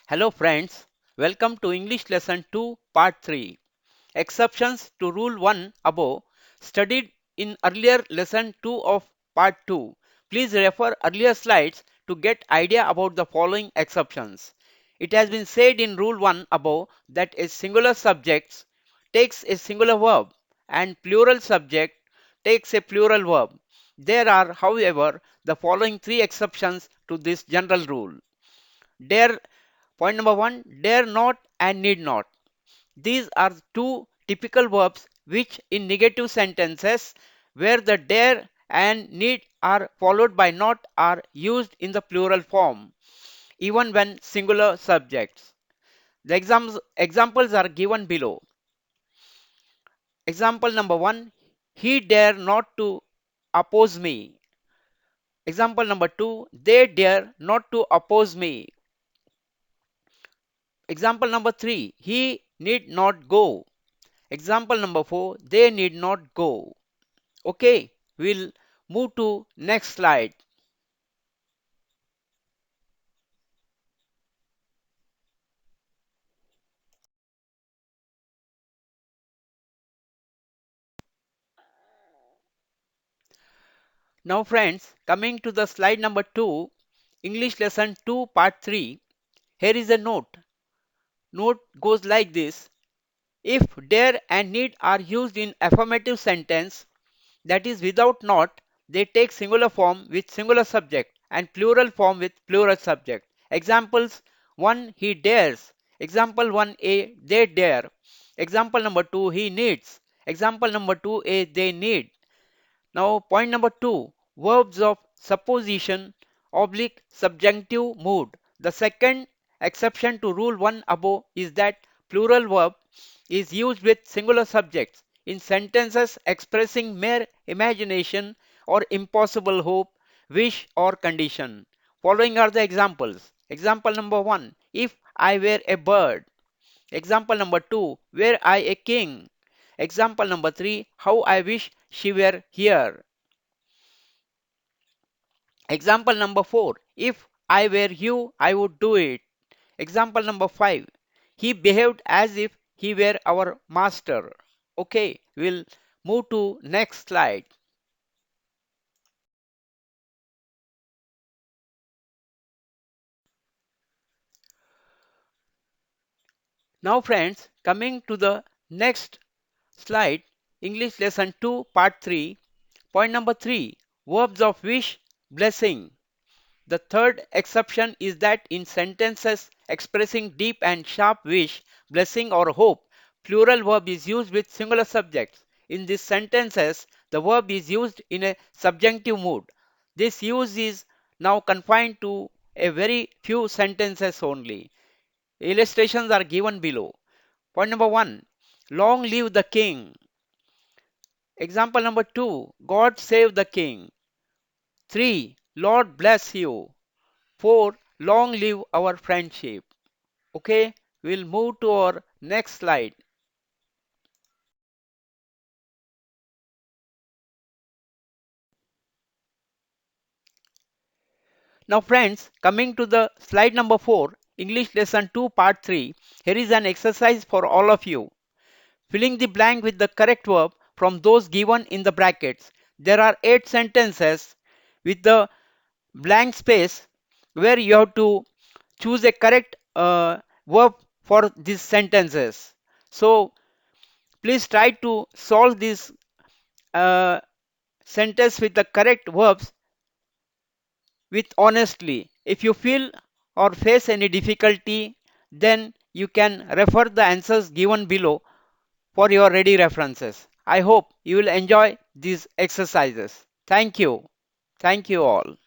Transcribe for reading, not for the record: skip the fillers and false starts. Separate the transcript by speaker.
Speaker 1: Hello friends, welcome to English lesson 2 part 3. Exceptions to rule 1 above studied in earlier lesson 2 of part 2. Please refer earlier slides to get idea about the following exceptions. It has been said in rule 1 above that a singular subject takes a singular verb and plural subject takes a plural verb. There are, however, the following three exceptions to this general rule. Dare Point number one, dare not and need not. These are two typical verbs which in negative sentences where the dare and need are followed by not are used in the plural form even when singular subjects. The examples are given below. Example number one, he dare not to oppose me. Example number two, they dare not to oppose me. Example number three, he need not go. Example number 4, they need not go. Okay, we'll move to next slide. Now friends, coming to the slide number 2, English lesson 2 part 3. Here is a note. Note goes like this. If dare and need are used in affirmative sentence, that is without not, they take singular form with singular subject and plural form with plural subject. Examples 1, he dares. Example 1a, they dare. Example number 2, he needs. Example number 2a, they need. Now, point number two, verbs of supposition oblique subjunctive mood. The second exception to rule 1 above is that plural verb is used with singular subjects in sentences expressing mere imagination or impossible hope, wish or condition. Following are the examples. Example number 1, if I were a bird. Example number 2, were I a king. Example number 3, how I wish she were here. Example number 4. If I were you, I would do it. Example number 5. He behaved as if he were our master. Okay, we'll move to next slide. Now friends, coming to the next slide, English lesson 2 part 3. Point number 3. Verbs of wish, blessing. The third exception is that in sentences expressing deep and sharp wish, blessing, or hope, plural verb is used with singular subjects. In these sentences, the verb is used in a subjunctive mood. This use is now confined to a very few sentences only. Illustrations are given below. Point number 1, long live the king. Example number 2, God save the king. 3, Lord bless you. 4, long live our friendship. Okay, we'll move to our next slide. Now friends, coming to the slide number 4, English lesson 2 part 3, here is an exercise for all of you. Filling the blank with the correct verb from those given in the brackets. There are 8 sentences with the blank space where you have to choose a correct verb for these sentences. So please try to solve this uh, sentence with the correct verbs with honestly. If you feel or face any difficulty, then you can refer the answers given below for your ready references. I hope you will enjoy these exercises. Thank you. Thank you all.